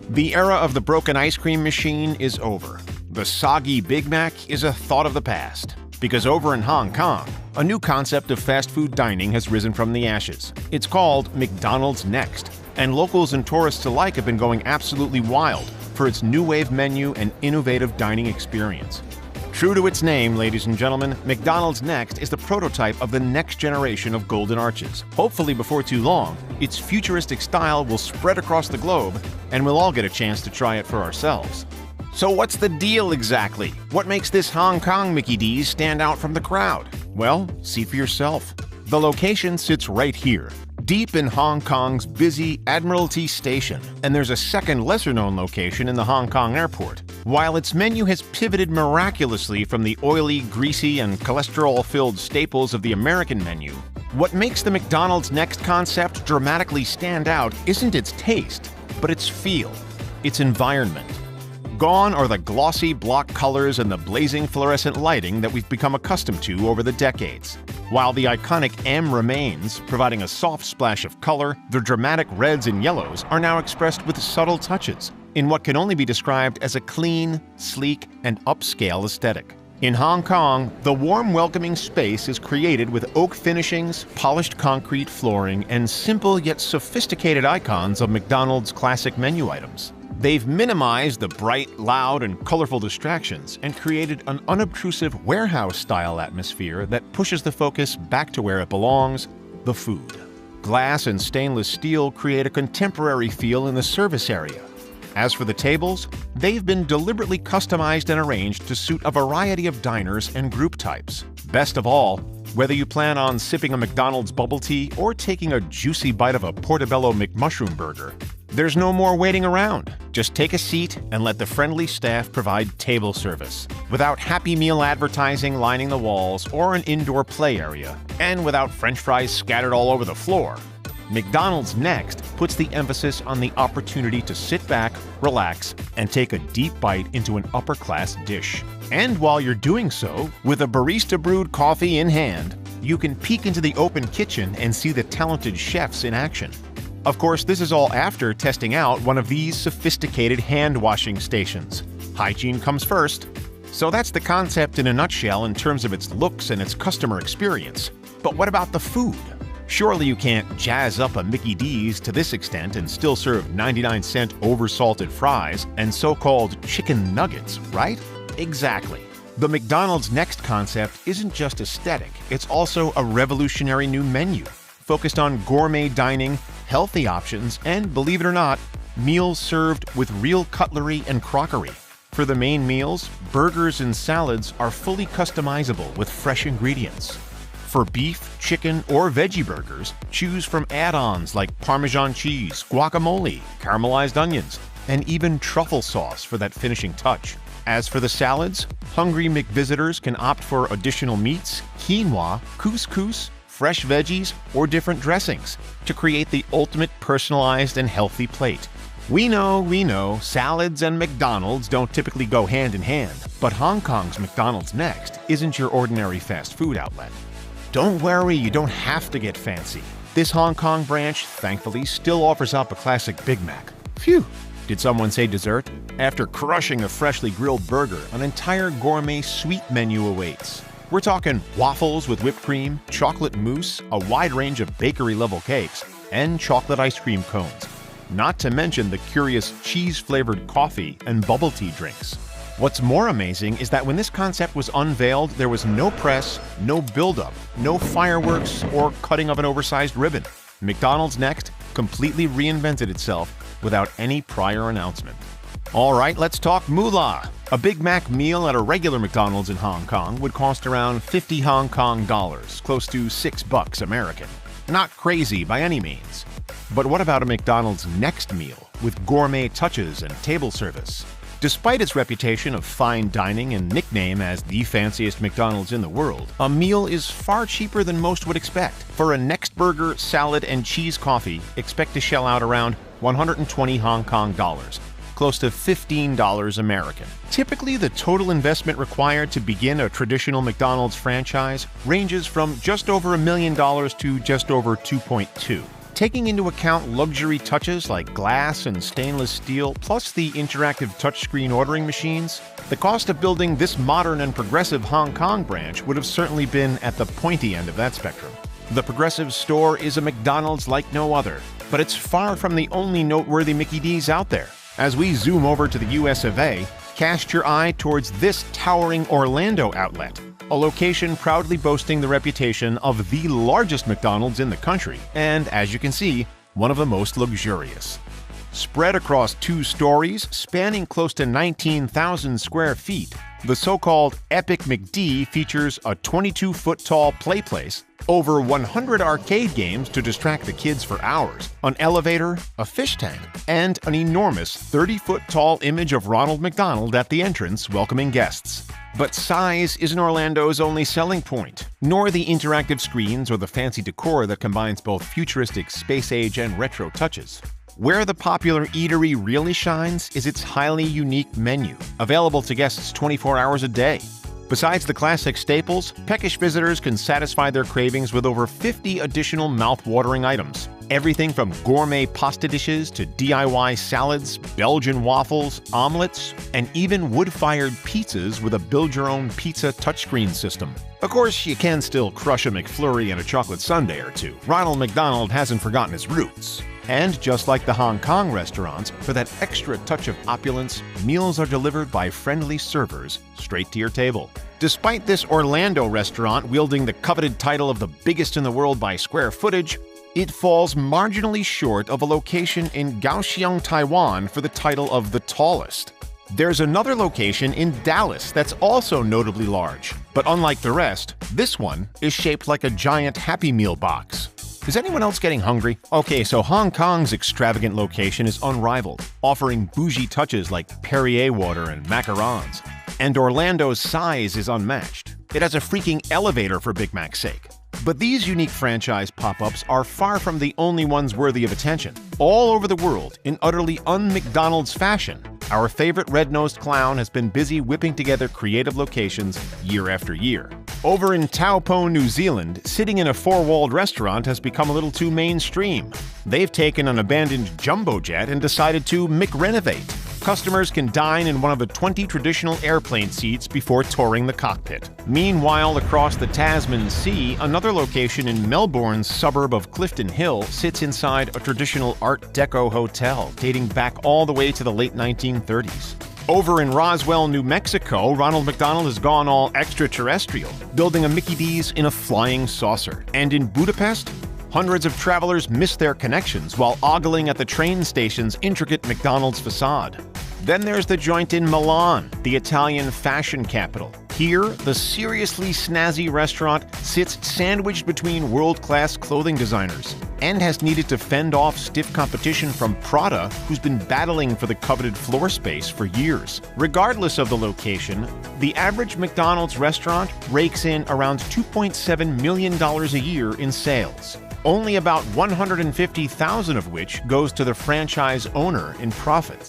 The era of the broken ice cream machine is over. The soggy Big Mac is a thought of the past. Because over in Hong Kong, a new concept of fast food dining has risen from the ashes. It's called McDonald's Next, and locals and tourists alike have been going absolutely wild for its new wave menu and innovative dining experience. True to its name, ladies and gentlemen, McDonald's Next is the prototype of the next generation of Golden Arches. Hopefully before too long, its futuristic style will spread across the globe, and we'll all get a chance to try it for ourselves. So what's the deal exactly? What makes this Hong Kong Mickey D's stand out from the crowd? Well, see for yourself. The location sits right here, deep in Hong Kong's busy Admiralty Station, and there's a second lesser-known location in the Hong Kong airport. While its menu has pivoted miraculously from the oily, greasy, and cholesterol-filled staples of the American menu, what makes the McDonald's Next concept dramatically stand out isn't its taste, but its feel, its environment. Gone are the glossy block colors and the blazing fluorescent lighting that we've become accustomed to over the decades. While the iconic M remains, providing a soft splash of color, the dramatic reds and yellows are now expressed with subtle touches, in what can only be described as a clean, sleek, and upscale aesthetic. In Hong Kong, the warm, welcoming space is created with oak finishings, polished concrete flooring, and simple yet sophisticated icons of McDonald's classic menu items. They've minimized the bright, loud, and colorful distractions and created an unobtrusive warehouse-style atmosphere that pushes the focus back to where it belongs, the food. Glass and stainless steel create a contemporary feel in the service area. As for the tables, they've been deliberately customized and arranged to suit a variety of diners and group types. Best of all, whether you plan on sipping a McDonald's bubble tea or taking a juicy bite of a Portobello McMushroom burger, there's no more waiting around. Just take a seat and let the friendly staff provide table service. Without Happy Meal advertising lining the walls or an indoor play area, and without French fries scattered all over the floor, McDonald's Next puts the emphasis on the opportunity to sit back, relax, and take a deep bite into an upper-class dish. And while you're doing so, with a barista-brewed coffee in hand, you can peek into the open kitchen and see the talented chefs in action. Of course, this is all after testing out one of these sophisticated hand-washing stations. Hygiene comes first. So that's the concept in a nutshell in terms of its looks and its customer experience. But what about the food? Surely you can't jazz up a Mickey D's to this extent and still serve 99-cent over-salted fries and so-called chicken nuggets, right? Exactly. The McDonald's Next concept isn't just aesthetic, it's also a revolutionary new menu, focused on gourmet dining, healthy options, and, believe it or not, meals served with real cutlery and crockery. For the main meals, burgers and salads are fully customizable with fresh ingredients. For beef, chicken, or veggie burgers, choose from add-ons like Parmesan cheese, guacamole, caramelized onions, and even truffle sauce for that finishing touch. As for the salads, hungry McVisitors can opt for additional meats, quinoa, couscous, fresh veggies, or different dressings to create the ultimate personalized and healthy plate. We know, salads and McDonald's don't typically go hand in hand, but Hong Kong's McDonald's Next isn't your ordinary fast food outlet. Don't worry, you don't have to get fancy. This Hong Kong branch, thankfully, still offers up a classic Big Mac. Phew! Did someone say dessert? After crushing a freshly grilled burger, an entire gourmet sweet menu awaits. We're talking waffles with whipped cream, chocolate mousse, a wide range of bakery-level cakes, and chocolate ice cream cones. Not to mention the curious cheese-flavored coffee and bubble tea drinks. What's more amazing is that when this concept was unveiled, there was no press, no build-up, no fireworks, or cutting of an oversized ribbon. McDonald's Next completely reinvented itself without any prior announcement. All right, let's talk moolah. A Big Mac meal at a regular McDonald's in Hong Kong would cost around 50 Hong Kong dollars, close to $6 American. Not crazy by any means. But what about a McDonald's Next meal with gourmet touches and table service? Despite its reputation of fine dining and nickname as the fanciest McDonald's in the world, a meal is far cheaper than most would expect. For a Next burger, salad, and cheese coffee, expect to shell out around 120 Hong Kong dollars, close to $15 American. Typically, the total investment required to begin a traditional McDonald's franchise ranges from just over $1 million to just over 2.2. Taking into account luxury touches like glass and stainless steel, plus the interactive touchscreen ordering machines, the cost of building this modern and progressive Hong Kong branch would have certainly been at the pointy end of that spectrum. The progressive store is a McDonald's like no other, but it's far from the only noteworthy Mickey D's out there. As we zoom over to the US of A, cast your eye towards this towering Orlando outlet, a location proudly boasting the reputation of the largest McDonald's in the country, and as you can see, one of the most luxurious. Spread across 2 stories, spanning close to 19,000 square feet, the so-called Epic McD features a 22-foot-tall play place, over 100 arcade games to distract the kids for hours, an elevator, a fish tank, and an enormous 30-foot-tall image of Ronald McDonald at the entrance welcoming guests. But size isn't Orlando's only selling point, nor the interactive screens or the fancy decor that combines both futuristic space-age and retro touches. Where the popular eatery really shines is its highly unique menu, available to guests 24 hours a day. Besides the classic staples, peckish visitors can satisfy their cravings with over 50 additional mouth-watering items. Everything from gourmet pasta dishes to DIY salads, Belgian waffles, omelets, and even wood-fired pizzas with a build-your-own pizza touchscreen system. Of course, you can still crush a McFlurry and a chocolate sundae or two. Ronald McDonald hasn't forgotten his roots. And just like the Hong Kong restaurants, for that extra touch of opulence, meals are delivered by friendly servers straight to your table. Despite this Orlando restaurant wielding the coveted title of the biggest in the world by square footage, it falls marginally short of a location in Kaohsiung, Taiwan for the title of the tallest. There's another location in Dallas that's also notably large, but unlike the rest, this one is shaped like a giant Happy Meal box. Is anyone else getting hungry? Okay, so Hong Kong's extravagant location is unrivaled, offering bougie touches like Perrier water and macarons. And Orlando's size is unmatched. It has a freaking elevator for Big Mac's sake. But these unique franchise pop-ups are far from the only ones worthy of attention. All over the world, in utterly un-McDonald's fashion, our favorite red-nosed clown has been busy whipping together creative locations year after year. Over in Taupo, New Zealand, sitting in a 4-walled restaurant has become a little too mainstream. They've taken an abandoned jumbo jet and decided to McRenovate. Customers can dine in one of the 20 traditional airplane seats before touring the cockpit. Meanwhile, across the Tasman Sea, another location in Melbourne's suburb of Clifton Hill sits inside a traditional Art Deco hotel dating back all the way to the late 1930s. Over in Roswell, New Mexico, Ronald McDonald has gone all extraterrestrial, building a Mickey D's in a flying saucer. And in Budapest, hundreds of travelers miss their connections while ogling at the train station's intricate McDonald's facade. Then there's the joint in Milan, the Italian fashion capital. Here, the seriously snazzy restaurant sits sandwiched between world-class clothing designers and has needed to fend off stiff competition from Prada, who's been battling for the coveted floor space for years. Regardless of the location, the average McDonald's restaurant rakes in around $2.7 million a year in sales. Only about $150,000 of which goes to the franchise owner in profits.